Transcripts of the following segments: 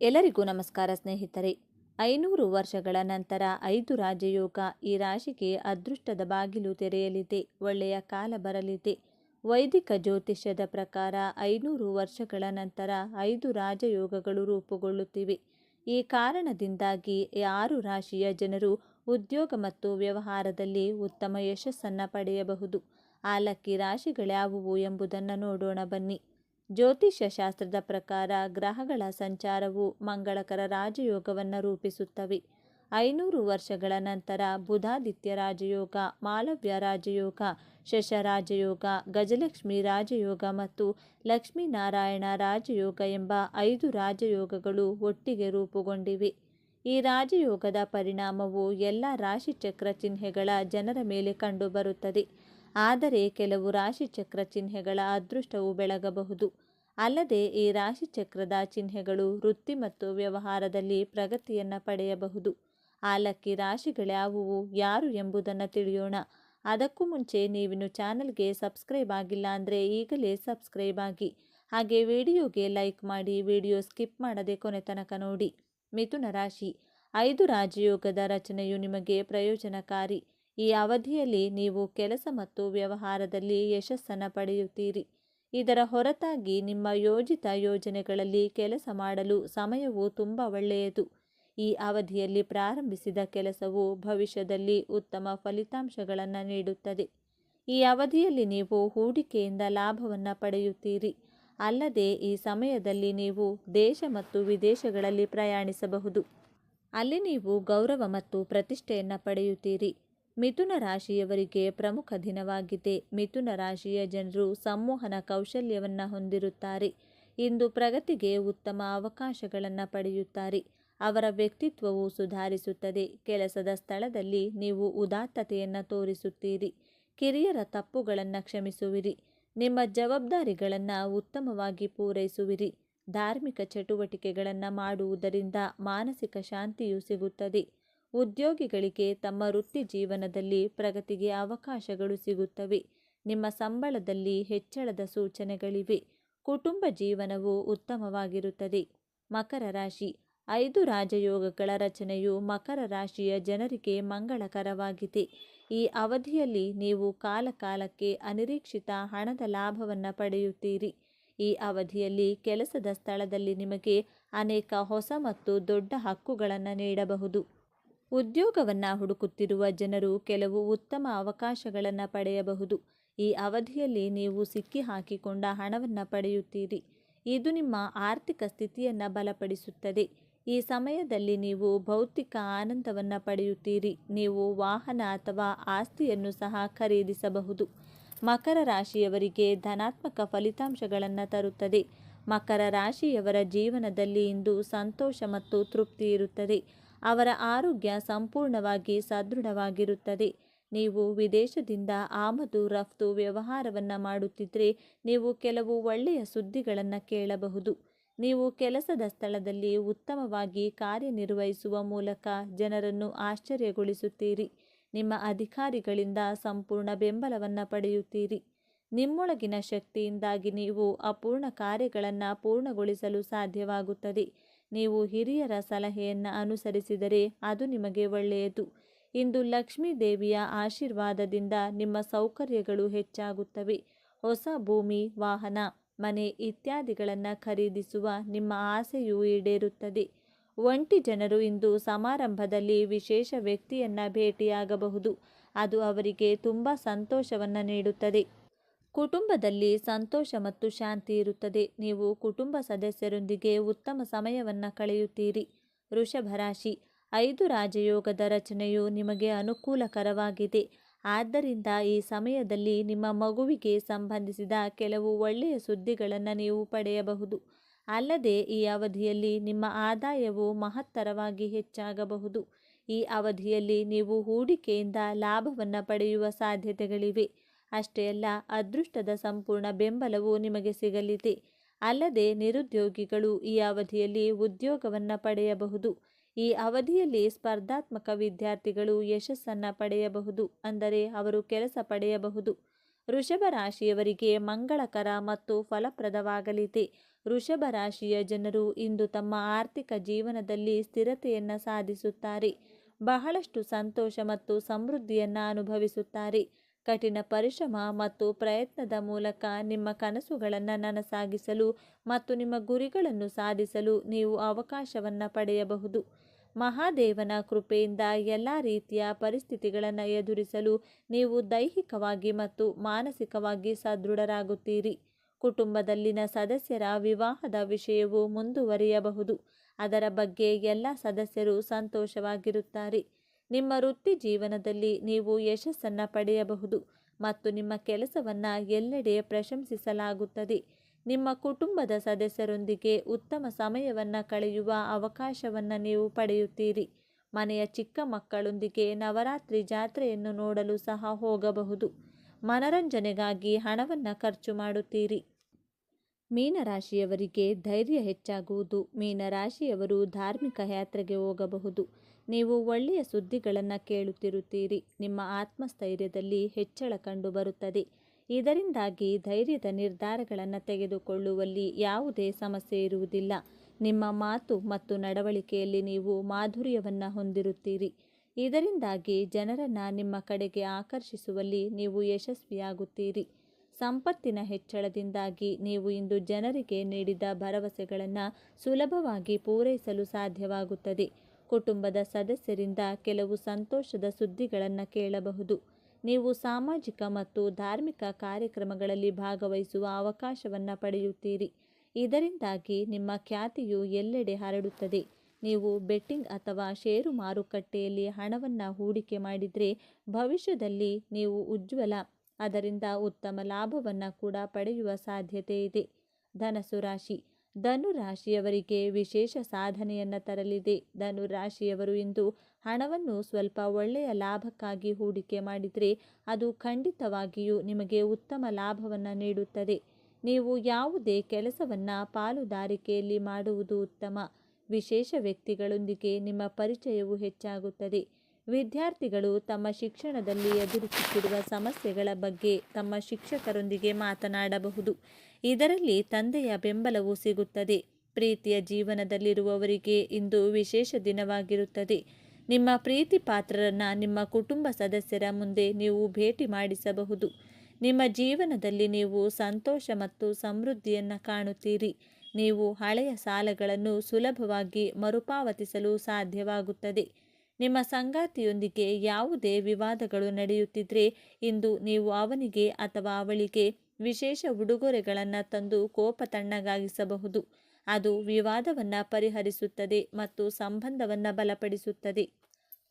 ಎಲ್ಲರಿಗೂ ನಮಸ್ಕಾರ ಸ್ನೇಹಿತರೆ. 500 ವರ್ಷಗಳ ನಂತರ 5 ರಾಜಯೋಗ. ಈ ರಾಶಿಗೆ ಅದೃಷ್ಟದ ಬಾಗಿಲು ತೆರೆಯಲಿದೆ. ಒಳ್ಳೆಯ ಕಾಲ ಬರಲಿದೆ. ವೈದಿಕ ಜ್ಯೋತಿಷ್ಯದ ಪ್ರಕಾರ 500 ವರ್ಷಗಳ ನಂತರ 5 ರಾಜಯೋಗಗಳು ರೂಪುಗೊಳ್ಳುತ್ತಿವೆ. ಈ ಕಾರಣದಿಂದಾಗಿ 6 ರಾಶಿಯ ಜನರು ಉದ್ಯೋಗ ಮತ್ತು ವ್ಯವಹಾರದಲ್ಲಿ ಉತ್ತಮ ಯಶಸ್ಸನ್ನು ಪಡೆಯಬಹುದು. ಆ ಲಕ್ಕಿ ರಾಶಿಗಳ್ಯಾವುವು ಎಂಬುದನ್ನು ನೋಡೋಣ ಬನ್ನಿ. ಜ್ಯೋತಿಷ್ಯ ಶಾಸ್ತ್ರದ ಪ್ರಕಾರ ಗ್ರಹಗಳ ಸಂಚಾರವು ಮಂಗಳಕರ ರಾಜಯೋಗವನ್ನು ರೂಪಿಸುತ್ತವೆ. 500 ವರ್ಷಗಳ ನಂತರ ಬುಧಾದಿತ್ಯ ರಾಜಯೋಗ, ಮಾಲವ್ಯ ರಾಜಯೋಗ, ಶಶ ರಾಜಯೋಗ, ಗಜಲಕ್ಷ್ಮಿ ರಾಜಯೋಗ ಮತ್ತು ಲಕ್ಷ್ಮೀನಾರಾಯಣ ರಾಜಯೋಗ ಎಂಬ 5 ರಾಜಯೋಗಗಳು ಒಟ್ಟಿಗೆ ರೂಪುಗೊಂಡಿವೆ. ಈ ರಾಜಯೋಗದ ಪರಿಣಾಮವು ಎಲ್ಲ ರಾಶಿಚಕ್ರ ಚಿಹ್ನೆಗಳ ಜನರ ಮೇಲೆ ಕಂಡುಬರುತ್ತದೆ. ಆದರೆ ಕೆಲವು ರಾಶಿಚಕ್ರ ಚಿಹ್ನೆಗಳ ಅದೃಷ್ಟವು ಬೆಳಗಬಹುದು. ಅಲ್ಲದೆ ಈ ರಾಶಿಚಕ್ರದ ಚಿಹ್ನೆಗಳು ವೃತ್ತಿ ಮತ್ತು ವ್ಯವಹಾರದಲ್ಲಿ ಪ್ರಗತಿಯನ್ನು ಪಡೆಯಬಹುದು. ಆ ಲಕ್ಕಿ ರಾಶಿಗಳ್ಯಾವುವು, ಯಾರು ಎಂಬುದನ್ನು ತಿಳಿಯೋಣ. ಅದಕ್ಕೂ ಮುಂಚೆ ನೀವಿನ್ನು ಚಾನಲ್ಗೆ ಸಬ್ಸ್ಕ್ರೈಬ್ ಆಗಿಲ್ಲ ಅಂದರೆ ಈಗಲೇ ಸಬ್ಸ್ಕ್ರೈಬ್ ಆಗಿ, ಹಾಗೆ ವಿಡಿಯೋಗೆ ಲೈಕ್ ಮಾಡಿ, ವಿಡಿಯೋ ಸ್ಕಿಪ್ ಮಾಡದೆ ಕೊನೆ ತನಕ ನೋಡಿ. ಮಿಥುನ ರಾಶಿ. 5 ರಾಜಯೋಗದ ರಚನೆಯು ನಿಮಗೆ ಪ್ರಯೋಜನಕಾರಿ. ಈ ಅವಧಿಯಲ್ಲಿ ನೀವು ಕೆಲಸ ಮತ್ತು ವ್ಯವಹಾರದಲ್ಲಿ ಯಶಸ್ಸನ್ನು ಪಡೆಯುತ್ತೀರಿ. ಇದರ ಹೊರತಾಗಿ ನಿಮ್ಮ ಯೋಜಿತ ಯೋಜನೆಗಳಲ್ಲಿ ಕೆಲಸ ಮಾಡಲು ಸಮಯವು ತುಂಬ ಒಳ್ಳೆಯದು. ಈ ಅವಧಿಯಲ್ಲಿ ಪ್ರಾರಂಭಿಸಿದ ಕೆಲಸವು ಭವಿಷ್ಯದಲ್ಲಿ ಉತ್ತಮ ಫಲಿತಾಂಶಗಳನ್ನು ನೀಡುತ್ತದೆ. ಈ ಅವಧಿಯಲ್ಲಿ ನೀವು ಹೂಡಿಕೆಯಿಂದ ಲಾಭವನ್ನು ಪಡೆಯುತ್ತೀರಿ. ಅಲ್ಲದೆ ಈ ಸಮಯದಲ್ಲಿ ನೀವು ದೇಶ ಮತ್ತು ವಿದೇಶಗಳಲ್ಲಿ ಪ್ರಯಾಣಿಸಬಹುದು. ಅಲ್ಲಿ ನೀವು ಗೌರವ ಮತ್ತು ಪ್ರತಿಷ್ಠೆಯನ್ನು ಪಡೆಯುತ್ತೀರಿ. ಮಿಥುನ ರಾಶಿಯವರಿಗೆ ಪ್ರಮುಖ ದಿನವಾಗಿದೆ. ಮಿಥುನ ರಾಶಿಯ ಜನರು ಸಂಮೋಹನ ಕೌಶಲ್ಯವನ್ನು ಹೊಂದಿರುತ್ತಾರೆ. ಇಂದು ಪ್ರಗತಿಗೆ ಉತ್ತಮ ಅವಕಾಶಗಳನ್ನು ಪಡೆಯುತ್ತಾರೆ. ಅವರ ವ್ಯಕ್ತಿತ್ವವು ಸುಧಾರಿಸುತ್ತದೆ. ಕೆಲಸದ ಸ್ಥಳದಲ್ಲಿ ನೀವು ಉದಾತ್ತತೆಯನ್ನು ತೋರಿಸುತ್ತೀರಿ. ಕಿರಿಯರ ತಪ್ಪುಗಳನ್ನು ಕ್ಷಮಿಸುವಿರಿ. ನಿಮ್ಮ ಜವಾಬ್ದಾರಿಗಳನ್ನು ಉತ್ತಮವಾಗಿ ಪೂರೈಸುವಿರಿ. ಧಾರ್ಮಿಕ ಚಟುವಟಿಕೆಗಳನ್ನು ಮಾಡುವುದರಿಂದ ಮಾನಸಿಕ ಶಾಂತಿಯು ಸಿಗುತ್ತದೆ. ಉದ್ಯೋಗಿಗಳಿಗೆ ತಮ್ಮ ವೃತ್ತಿ ಜೀವನದಲ್ಲಿ ಪ್ರಗತಿಗೆ ಅವಕಾಶಗಳು ಸಿಗುತ್ತವೆ. ನಿಮ್ಮ ಸಂಬಳದಲ್ಲಿ ಹೆಚ್ಚಳದ ಸೂಚನೆಗಳಿವೆ. ಕುಟುಂಬ ಜೀವನವು ಉತ್ತಮವಾಗಿರುತ್ತದೆ. ಮಕರ ರಾಶಿ. 5 ರಾಜಯೋಗಗಳ ರಚನೆಯು ಮಕರ ರಾಶಿಯ ಜನರಿಗೆ ಮಂಗಳಕರವಾಗಿದೆ. ಈ ಅವಧಿಯಲ್ಲಿ ನೀವು ಕಾಲಕಾಲಕ್ಕೆ ಅನಿರೀಕ್ಷಿತ ಹಣದ ಲಾಭವನ್ನು ಪಡೆಯುತ್ತೀರಿ. ಈ ಅವಧಿಯಲ್ಲಿ ಕೆಲಸದ ಸ್ಥಳದಲ್ಲಿ ನಿಮಗೆ ಅನೇಕ ಹೊಸ ಮತ್ತು ದೊಡ್ಡ ಹಕ್ಕುಗಳನ್ನು ನೀಡಬಹುದು. ಉದ್ಯೋಗವನ್ನು ಹುಡುಕುತ್ತಿರುವ ಜನರು ಕೆಲವು ಉತ್ತಮ ಅವಕಾಶಗಳನ್ನು ಪಡೆಯಬಹುದು. ಈ ಅವಧಿಯಲ್ಲಿ ನೀವು ಸಿಕ್ಕಿಹಾಕಿಕೊಂಡ ಹಣವನ್ನು ಪಡೆಯುತ್ತೀರಿ. ಇದು ನಿಮ್ಮ ಆರ್ಥಿಕ ಸ್ಥಿತಿಯನ್ನು ಬಲಪಡಿಸುತ್ತದೆ. ಈ ಸಮಯದಲ್ಲಿ ನೀವು ಭೌತಿಕ ಆನಂದವನ್ನು ಪಡೆಯುತ್ತೀರಿ. ನೀವು ವಾಹನ ಅಥವಾ ಆಸ್ತಿಯನ್ನು ಸಹ ಖರೀದಿಸಬಹುದು. ಮಕರ ರಾಶಿಯವರಿಗೆ ಧನಾತ್ಮಕ ಫಲಿತಾಂಶಗಳನ್ನು ತರುತ್ತದೆ. ಮಕರ ರಾಶಿಯವರ ಜೀವನದಲ್ಲಿ ಇಂದು ಸಂತೋಷ ಮತ್ತು ತೃಪ್ತಿ ಇರುತ್ತದೆ. ಅವರ ಆರೋಗ್ಯ ಸಂಪೂರ್ಣವಾಗಿ ಸದೃಢವಾಗಿರುತ್ತದೆ. ನೀವು ವಿದೇಶದಿಂದ ಆಮದು ರಫ್ತು ವ್ಯವಹಾರವನ್ನು ಮಾಡುತ್ತಿದ್ದರೆ ನೀವು ಕೆಲವು ಒಳ್ಳೆಯ ಸುದ್ದಿಗಳನ್ನು ಕೇಳಬಹುದು. ನೀವು ಕೆಲಸದ ಸ್ಥಳದಲ್ಲಿ ಉತ್ತಮವಾಗಿ ಕಾರ್ಯನಿರ್ವಹಿಸುವ ಮೂಲಕ ಜನರನ್ನು ಆಶ್ಚರ್ಯಗೊಳಿಸುತ್ತೀರಿ. ನಿಮ್ಮ ಅಧಿಕಾರಿಗಳಿಂದ ಸಂಪೂರ್ಣ ಬೆಂಬಲವನ್ನು ಪಡೆಯುತ್ತೀರಿ. ನಿಮ್ಮೊಳಗಿನ ಶಕ್ತಿಯಿಂದಾಗಿ ನೀವು ಅಪೂರ್ಣ ಕಾರ್ಯಗಳನ್ನು ಪೂರ್ಣಗೊಳಿಸಲು ಸಾಧ್ಯವಾಗುತ್ತದೆ. ನೀವು ಹಿರಿಯರ ಸಲಹೆಯನ್ನು ಅನುಸರಿಸಿದರೆ ಅದು ನಿಮಗೆ ಒಳ್ಳೆಯದು. ಇಂದು ಲಕ್ಷ್ಮೀ ದೇವಿಯ ಆಶೀರ್ವಾದದಿಂದ ನಿಮ್ಮ ಸೌಕರ್ಯಗಳು ಹೆಚ್ಚಾಗುತ್ತವೆ. ಹೊಸ ಭೂಮಿ, ವಾಹನ, ಮನೆ ಇತ್ಯಾದಿಗಳನ್ನು ಖರೀದಿಸುವ ನಿಮ್ಮ ಆಸೆಯು ಈಡೇರುತ್ತದೆ. ಒಂಟಿ ಜನರು ಇಂದು ಸಮಾರಂಭದಲ್ಲಿ ವಿಶೇಷ ವ್ಯಕ್ತಿಯನ್ನು ಭೇಟಿಯಾಗಬಹುದು. ಅದು ಅವರಿಗೆ ತುಂಬ ಸಂತೋಷವನ್ನು ನೀಡುತ್ತದೆ. ಕುಟುಂಬದಲ್ಲಿ ಸಂತೋಷ ಮತ್ತು ಶಾಂತಿ ಇರುತ್ತದೆ. ನೀವು ಕುಟುಂಬ ಸದಸ್ಯರೊಂದಿಗೆ ಉತ್ತಮ ಸಮಯವನ್ನು ಕಳೆಯುತ್ತೀರಿ. ವೃಷಭ ರಾಶಿ. 5 ರಾಜಯೋಗದ ರಚನೆಯು ನಿಮಗೆ ಅನುಕೂಲಕರವಾಗಿದೆ. ಆದ್ದರಿಂದ ಈ ಸಮಯದಲ್ಲಿ ನಿಮ್ಮ ಮಗುವಿಗೆ ಸಂಬಂಧಿಸಿದ ಕೆಲವು ಒಳ್ಳೆಯ ಸುದ್ದಿಗಳನ್ನು ನೀವು ಪಡೆಯಬಹುದು. ಅಲ್ಲದೆ ಈ ಅವಧಿಯಲ್ಲಿ ನಿಮ್ಮ ಆದಾಯವು ಮಹತ್ತರವಾಗಿ ಹೆಚ್ಚಾಗಬಹುದು. ಈ ಅವಧಿಯಲ್ಲಿ ನೀವು ಹೂಡಿಕೆಯಿಂದ ಲಾಭವನ್ನು ಪಡೆಯುವ ಸಾಧ್ಯತೆಗಳಿವೆ. ಅಷ್ಟೇ ಅಲ್ಲ, ಅದೃಷ್ಟದ ಸಂಪೂರ್ಣ ಬೆಂಬಲವು ನಿಮಗೆ ಸಿಗಲಿದೆ. ಅಲ್ಲದೆ ನಿರುದ್ಯೋಗಿಗಳು ಈ ಅವಧಿಯಲ್ಲಿ ಉದ್ಯೋಗವನ್ನು ಪಡೆಯಬಹುದು. ಈ ಅವಧಿಯಲ್ಲಿ ಸ್ಪರ್ಧಾತ್ಮಕ ವಿದ್ಯಾರ್ಥಿಗಳು ಯಶಸ್ಸನ್ನು ಪಡೆಯಬಹುದು, ಅಂದರೆ ಅವರು ಕೆಲಸ ಪಡೆಯಬಹುದು. ವೃಷಭ ರಾಶಿಯವರಿಗೆ ಮಂಗಳಕರ ಮತ್ತು ಫಲಪ್ರದವಾಗಲಿದೆ. ವೃಷಭ ರಾಶಿಯ ಜನರು ಇಂದು ತಮ್ಮ ಆರ್ಥಿಕ ಜೀವನದಲ್ಲಿ ಸ್ಥಿರತೆಯನ್ನು ಸಾಧಿಸುತ್ತಾರೆ. ಬಹಳಷ್ಟು ಸಂತೋಷ ಮತ್ತು ಸಮೃದ್ಧಿಯನ್ನು ಅನುಭವಿಸುತ್ತಾರೆ. ಕಠಿಣ ಪರಿಶ್ರಮ ಮತ್ತು ಪ್ರಯತ್ನದ ಮೂಲಕ ನಿಮ್ಮ ಕನಸುಗಳನ್ನು ನನಸಾಗಿಸಲು ಮತ್ತು ನಿಮ್ಮ ಗುರಿಗಳನ್ನು ಸಾಧಿಸಲು ನೀವು ಅವಕಾಶವನ್ನು ಪಡೆಯಬಹುದು. ಮಹಾದೇವನ ಕೃಪೆಯಿಂದ ಎಲ್ಲ ರೀತಿಯ ಪರಿಸ್ಥಿತಿಗಳನ್ನು ಎದುರಿಸಲು ನೀವು ದೈಹಿಕವಾಗಿ ಮತ್ತು ಮಾನಸಿಕವಾಗಿ ಸದೃಢರಾಗುತ್ತೀರಿ. ಕುಟುಂಬದಲ್ಲಿನ ಸದಸ್ಯರ ವಿವಾಹದ ವಿಷಯವು ಮುಂದುವರಿಯಬಹುದು. ಅದರ ಬಗ್ಗೆ ಎಲ್ಲ ಸದಸ್ಯರು ಸಂತೋಷವಾಗಿರುತ್ತಾರೆ. ನಿಮ್ಮ ವೃತ್ತಿ ಜೀವನದಲ್ಲಿ ನೀವು ಯಶಸ್ಸನ್ನು ಪಡೆಯಬಹುದು ಮತ್ತು ನಿಮ್ಮ ಕೆಲಸವನ್ನು ಎಲ್ಲೆಡೆ ಪ್ರಶಂಸಿಸಲಾಗುತ್ತದೆ. ನಿಮ್ಮ ಕುಟುಂಬದ ಸದಸ್ಯರೊಂದಿಗೆ ಉತ್ತಮ ಸಮಯವನ್ನು ಕಳೆಯುವ ಅವಕಾಶವನ್ನು ನೀವು ಪಡೆಯುತ್ತೀರಿ. ಮನೆಯ ಚಿಕ್ಕ ಮಕ್ಕಳೊಂದಿಗೆ ನವರಾತ್ರಿ ಜಾತ್ರೆಯನ್ನು ನೋಡಲು ಸಹ ಹೋಗಬಹುದು. ಮನರಂಜನೆಗಾಗಿ ಹಣವನ್ನು ಖರ್ಚು ಮಾಡುತ್ತೀರಿ. ಮೀನರಾಶಿಯವರಿಗೆ ಧೈರ್ಯ ಹೆಚ್ಚಾಗುವುದು. ಮೀನರಾಶಿಯವರು ಧಾರ್ಮಿಕ ಯಾತ್ರೆಗೆ ಹೋಗಬಹುದು. ನೀವು ಒಳ್ಳೆಯ ಸುದ್ದಿಗಳನ್ನು ಕೇಳುತ್ತಿರುತ್ತೀರಿ. ನಿಮ್ಮ ಆತ್ಮಸ್ಥೈರ್ಯದಲ್ಲಿ ಹೆಚ್ಚಳ ಕಂಡುಬರುತ್ತದೆ. ಇದರಿಂದಾಗಿ ಧೈರ್ಯದ ನಿರ್ಧಾರಗಳನ್ನು ತೆಗೆದುಕೊಳ್ಳುವಲ್ಲಿ ಯಾವುದೇ ಸಮಸ್ಯೆ ಇರುವುದಿಲ್ಲ. ನಿಮ್ಮ ಮಾತು ಮತ್ತು ನಡವಳಿಕೆಯಲ್ಲಿ ನೀವು ಮಾಧುರ್ಯವನ್ನು ಹೊಂದಿರುತ್ತೀರಿ. ಇದರಿಂದಾಗಿ ಜನರನ್ನು ನಿಮ್ಮ ಕಡೆಗೆ ಆಕರ್ಷಿಸುವಲ್ಲಿ ನೀವು ಯಶಸ್ವಿಯಾಗುತ್ತೀರಿ. ಸಂಪತ್ತಿನ ಹೆಚ್ಚಳದಿಂದಾಗಿ ನೀವು ಇಂದು ಜನರಿಗೆ ನೀಡಿದ ಭರವಸೆಗಳನ್ನು ಸುಲಭವಾಗಿ ಪೂರೈಸಲು ಸಾಧ್ಯವಾಗುತ್ತದೆ. ಕುಟುಂಬದ ಸದಸ್ಯರಿಂದ ಕೆಲವು ಸಂತೋಷದ ಸುದ್ದಿಗಳನ್ನು ಕೇಳಬಹುದು. ನೀವು ಸಾಮಾಜಿಕ ಮತ್ತು ಧಾರ್ಮಿಕ ಕಾರ್ಯಕ್ರಮಗಳಲ್ಲಿ ಭಾಗವಹಿಸುವ ಅವಕಾಶವನ್ನು ಪಡೆಯುತ್ತೀರಿ. ಇದರಿಂದಾಗಿ ನಿಮ್ಮ ಖ್ಯಾತಿಯು ಎಲ್ಲೆಡೆ ಹರಡುತ್ತದೆ. ನೀವು ಬೆಟ್ಟಿಂಗ್ ಅಥವಾ ಷೇರು ಮಾರುಕಟ್ಟೆಯಲ್ಲಿ ಹಣವನ್ನು ಹೂಡಿಕೆ ಮಾಡಿದರೆ ಭವಿಷ್ಯದಲ್ಲಿ ನೀವು ಅದರಿಂದ ಉತ್ತಮ ಲಾಭವನ್ನು ಕೂಡ ಪಡೆಯುವ ಸಾಧ್ಯತೆ ಇದೆ. ಧನಸ್ಸು ರಾಶಿ. ಧನು ರಾಶಿಯವರಿಗೆ ವಿಶೇಷ ಸಾಧನೆಯನ್ನು ತರಲಿದೆ. ಧನು ರಾಶಿಯವರು ಇಂದು ಹಣವನ್ನು ಸ್ವಲ್ಪ ಒಳ್ಳೆಯ ಲಾಭಕ್ಕಾಗಿ ಹೂಡಿಕೆ ಮಾಡಿದರೆ ಅದು ಖಂಡಿತವಾಗಿಯೂ ನಿಮಗೆ ಉತ್ತಮ ಲಾಭವನ್ನು ನೀಡುತ್ತದೆ. ನೀವು ಯಾವುದೇ ಕೆಲಸವನ್ನು ಪಾಲುದಾರಿಕೆಯಲ್ಲಿ ಮಾಡುವುದು ಉತ್ತಮ. ವಿಶೇಷ ವ್ಯಕ್ತಿಗಳೊಂದಿಗೆ ನಿಮ್ಮ ಪರಿಚಯವು ಹೆಚ್ಚಾಗುತ್ತದೆ. ವಿದ್ಯಾರ್ಥಿಗಳು ತಮ್ಮ ಶಿಕ್ಷಣದಲ್ಲಿ ಎದುರಿಸುತ್ತಿರುವ ಸಮಸ್ಯೆಗಳ ಬಗ್ಗೆ ತಮ್ಮ ಶಿಕ್ಷಕರೊಂದಿಗೆ ಮಾತನಾಡಬಹುದು. ಇದರಲ್ಲಿ ತಂದೆಯ ಬೆಂಬಲವೂ ಸಿಗುತ್ತದೆ. ಪ್ರೀತಿಯ ಜೀವನದಲ್ಲಿರುವವರಿಗೆ ಇಂದು ವಿಶೇಷ ದಿನವಾಗಿರುತ್ತದೆ. ನಿಮ್ಮ ಪ್ರೀತಿ ಪಾತ್ರರನ್ನು ನಿಮ್ಮ ಕುಟುಂಬ ಸದಸ್ಯರ ಮುಂದೆ ನೀವು ಭೇಟಿ ಮಾಡಿಸಬಹುದು. ನಿಮ್ಮ ಜೀವನದಲ್ಲಿ ನೀವು ಸಂತೋಷ ಮತ್ತು ಸಮೃದ್ಧಿಯನ್ನು ಕಾಣುತ್ತೀರಿ. ನೀವು ಹಳೆಯ ಸಾಲಗಳನ್ನು ಸುಲಭವಾಗಿ ಮರುಪಾವತಿಸಲು ಸಾಧ್ಯವಾಗುತ್ತದೆ. ನಿಮ್ಮ ಸಂಗಾತಿಯೊಂದಿಗೆ ಯಾವುದೇ ವಿವಾದಗಳು ನಡೆಯುತ್ತಿದ್ದರೆ ಇಂದು ನೀವು ಅವನಿಗೆ ಅಥವಾ ಅವಳಿಗೆ ವಿಶೇಷ ಉಡುಗೊರೆಗಳನ್ನು ತಂದು ಕೋಪ ತಣ್ಣಗಾಗಿಸಬಹುದು. ಅದು ವಿವಾದವನ್ನು ಪರಿಹರಿಸುತ್ತದೆ ಮತ್ತು ಸಂಬಂಧವನ್ನು ಬಲಪಡಿಸುತ್ತದೆ.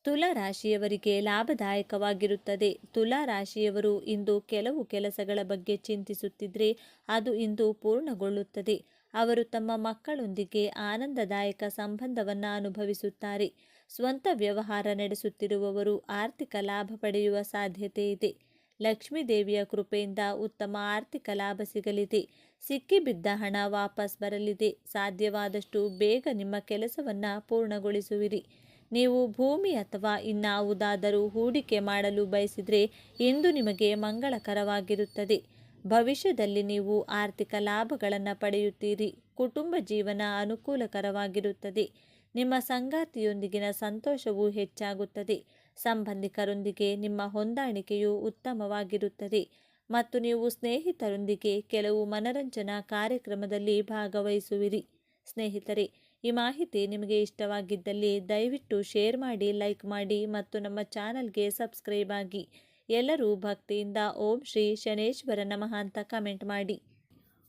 ತುಲಾ ರಾಶಿಯವರಿಗೆ ಲಾಭದಾಯಕವಾಗಿರುತ್ತದೆ. ತುಲಾ ರಾಶಿಯವರು ಇಂದು ಕೆಲವು ಕೆಲಸಗಳ ಬಗ್ಗೆ ಚಿಂತಿಸುತ್ತಿದ್ದರೆ ಅದು ಇಂದು ಪೂರ್ಣಗೊಳ್ಳುತ್ತದೆ. ಅವರು ತಮ್ಮ ಮಕ್ಕಳೊಂದಿಗೆ ಆನಂದದಾಯಕ ಸಂಬಂಧವನ್ನು ಅನುಭವಿಸುತ್ತಾರೆ. ಸ್ವಂತ ವ್ಯವಹಾರ ನಡೆಸುತ್ತಿರುವವರು ಆರ್ಥಿಕ ಲಾಭ ಪಡೆಯುವ ಸಾಧ್ಯತೆ ಇದೆ. ಲಕ್ಷ್ಮೀ ದೇವಿಯ ಕೃಪೆಯಿಂದ ಉತ್ತಮ ಆರ್ಥಿಕ ಲಾಭ ಸಿಗಲಿದೆ. ಸಿಕ್ಕಿಬಿದ್ದ ಹಣ ವಾಪಸ್ ಬರಲಿದೆ. ಸಾಧ್ಯವಾದಷ್ಟು ಬೇಗ ನಿಮ್ಮ ಕೆಲಸವನ್ನು ಪೂರ್ಣಗೊಳಿಸುವಿರಿ. ನೀವು ಭೂಮಿ ಅಥವಾ ಇನ್ನಾವುದಾದರೂ ಹೂಡಿಕೆ ಮಾಡಲು ಬಯಸಿದರೆ ಇಂದು ನಿಮಗೆ ಮಂಗಳಕರವಾಗಿರುತ್ತದೆ. ಭವಿಷ್ಯದಲ್ಲಿ ನೀವು ಆರ್ಥಿಕ ಲಾಭಗಳನ್ನು ಪಡೆಯುತ್ತೀರಿ. ಕುಟುಂಬ ಜೀವನ ಅನುಕೂಲಕರವಾಗಿರುತ್ತದೆ. ನಿಮ್ಮ ಸಂಗಾತಿಯೊಂದಿಗಿನ ಸಂತೋಷವೂ ಹೆಚ್ಚಾಗುತ್ತದೆ. ಸಂಬಂಧಿಕರೊಂದಿಗೆ ನಿಮ್ಮ ಹೊಂದಾಣಿಕೆಯು ಉತ್ತಮವಾಗಿರುತ್ತದೆ ಮತ್ತು ನೀವು ಸ್ನೇಹಿತರೊಂದಿಗೆ ಕೆಲವು ಮನರಂಜನಾ ಕಾರ್ಯಕ್ರಮದಲ್ಲಿ ಭಾಗವಹಿಸುವಿರಿ. ಸ್ನೇಹಿತರೆ, ಈ ಮಾಹಿತಿ ನಿಮಗೆ ಇಷ್ಟವಾಗಿದ್ದಲ್ಲಿ ದಯವಿಟ್ಟು ಶೇರ್ ಮಾಡಿ, ಲೈಕ್ ಮಾಡಿ ಮತ್ತು ನಮ್ಮ ಚಾನಲ್ಗೆ ಸಬ್ಸ್ಕ್ರೈಬ್ ಆಗಿ. ಎಲ್ಲರೂ ಭಕ್ತಿಯಿಂದ ಓಂ ಶ್ರೀ ಶನೇಶ್ವರ ನಮಃ ಅಂತ ಕಮೆಂಟ್ ಮಾಡಿ.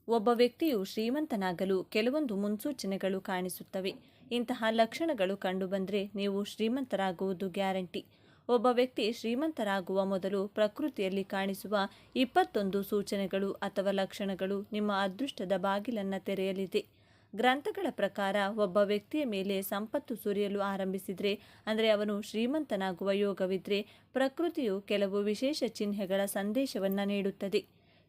ಒಬ್ಬ ವ್ಯಕ್ತಿಯು ಶ್ರೀಮಂತನಾಗಲು ಕೆಲವೊಂದು ಮುನ್ಸೂಚನೆಗಳು ಕಾಣಿಸುತ್ತವೆ. ಇಂತಹ ಲಕ್ಷಣಗಳು ಕಂಡುಬಂದರೆ ನೀವು ಶ್ರೀಮಂತರಾಗುವುದು ಗ್ಯಾರಂಟಿ. ಒಬ್ಬ ವ್ಯಕ್ತಿ ಶ್ರೀಮಂತರಾಗುವ ಮೊದಲು ಪ್ರಕೃತಿಯಲ್ಲಿ ಕಾಣಿಸುವ 21 ಸೂಚನೆಗಳು ಅಥವಾ ಲಕ್ಷಣಗಳು ನಿಮ್ಮ ಅದೃಷ್ಟದ ಬಾಗಿಲನ್ನು ತೆರೆಯಲಿದೆ. ಗ್ರಂಥಗಳ ಪ್ರಕಾರ ಒಬ್ಬ ವ್ಯಕ್ತಿಯ ಮೇಲೆ ಸಂಪತ್ತು ಸುರಿಯಲು ಆರಂಭಿಸಿದರೆ, ಅಂದರೆ ಅವನು ಶ್ರೀಮಂತನಾಗುವ ಯೋಗವಿದ್ದರೆ, ಪ್ರಕೃತಿಯು ಕೆಲವು ವಿಶೇಷ ಚಿಹ್ನೆಗಳ ಸಂದೇಶವನ್ನು ನೀಡುತ್ತದೆ.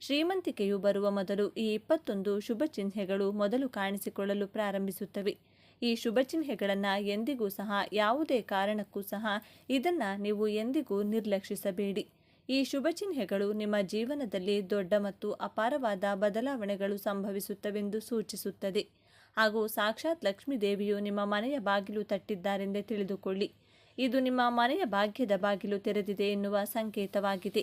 ಶ್ರೀಮಂತಿಕೆಯು ಬರುವ ಮೊದಲು ಈ 21 ಶುಭ ಚಿಹ್ನೆಗಳು ಮೊದಲು ಕಾಣಿಸಿಕೊಳ್ಳಲು ಪ್ರಾರಂಭಿಸುತ್ತವೆ. ಈ ಶುಭ ಚಿಹ್ನೆಗಳನ್ನು ಎಂದಿಗೂ ಸಹ, ಯಾವುದೇ ಕಾರಣಕ್ಕೂ ಸಹ ಇದನ್ನು ನೀವು ಎಂದಿಗೂ ನಿರ್ಲಕ್ಷಿಸಬೇಡಿ. ಈ ಶುಭ ಚಿಹ್ನೆಗಳು ನಿಮ್ಮ ಜೀವನದಲ್ಲಿ ದೊಡ್ಡ ಮತ್ತು ಅಪಾರವಾದ ಬದಲಾವಣೆಗಳು ಸಂಭವಿಸುತ್ತವೆಂದು ಸೂಚಿಸುತ್ತದೆ. ಹಾಗೂ ಸಾಕ್ಷಾತ್ ಲಕ್ಷ್ಮೀ ದೇವಿಯು ನಿಮ್ಮ ಮನೆಯ ಬಾಗಿಲು ತಟ್ಟಿದ್ದಾರೆಂದೇ ತಿಳಿದುಕೊಳ್ಳಿ. ಇದು ನಿಮ್ಮ ಮನೆಯ ಭಾಗ್ಯದ ಬಾಗಿಲು ತೆರೆದಿದೆ ಎನ್ನುವ ಸಂಕೇತವಾಗಿದೆ.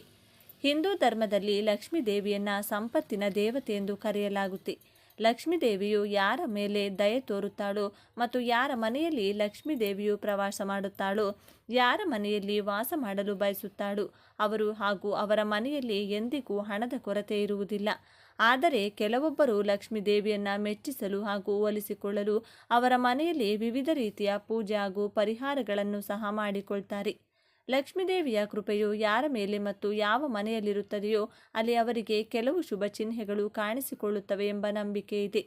ಹಿಂದೂ ಧರ್ಮದಲ್ಲಿ ಲಕ್ಷ್ಮೀ ದೇವಿಯನ್ನು ಸಂಪತ್ತಿನ ದೇವತೆ ಎಂದು ಕರೆಯಲಾಗುತ್ತೆ. ಲಕ್ಷ್ಮೀ ದೇವಿಯು ಯಾರ ಮೇಲೆ ದಯೆ ತೋರುತ್ತಾಳೋ ಮತ್ತು ಯಾರ ಮನೆಯಲ್ಲಿ ಲಕ್ಷ್ಮೀ ದೇವಿಯು ಪ್ರವಾಸ ಮಾಡುತ್ತಾಳೋ, ಯಾರ ಮನೆಯಲ್ಲಿ ವಾಸ ಮಾಡಲು ಬಯಸುತ್ತಾಳೋ ಅವರು ಹಾಗೂ ಅವರ ಮನೆಯಲ್ಲಿ ಎಂದಿಗೂ ಹಣದ ಕೊರತೆ ಇರುವುದಿಲ್ಲ. ಆದರೆ ಕೆಲವೊಬ್ಬರು ಲಕ್ಷ್ಮೀ ದೇವಿಯನ್ನು ಮೆಚ್ಚಿಸಲು ಹಾಗೂ ಒಲಿಸಿಕೊಳ್ಳಲು ಅವರ ಮನೆಯಲ್ಲಿ ವಿವಿಧ ರೀತಿಯ ಪೂಜೆ ಹಾಗೂ ಪರಿಹಾರಗಳನ್ನು ಸಹ ಮಾಡಿಕೊಳ್ತಾರೆ. ಲಕ್ಷ್ಮೀದೇವಿಯ ಕೃಪೆಯು ಯಾರ ಮೇಲೆ ಮತ್ತು ಯಾವ ಮನೆಯಲ್ಲಿರುತ್ತದೆಯೋ ಅಲ್ಲಿ ಅವರಿಗೆ ಕೆಲವು ಶುಭ ಚಿಹ್ನೆಗಳು ಕಾಣಿಸಿಕೊಳ್ಳುತ್ತವೆ ಎಂಬ ನಂಬಿಕೆ ಇದೆ.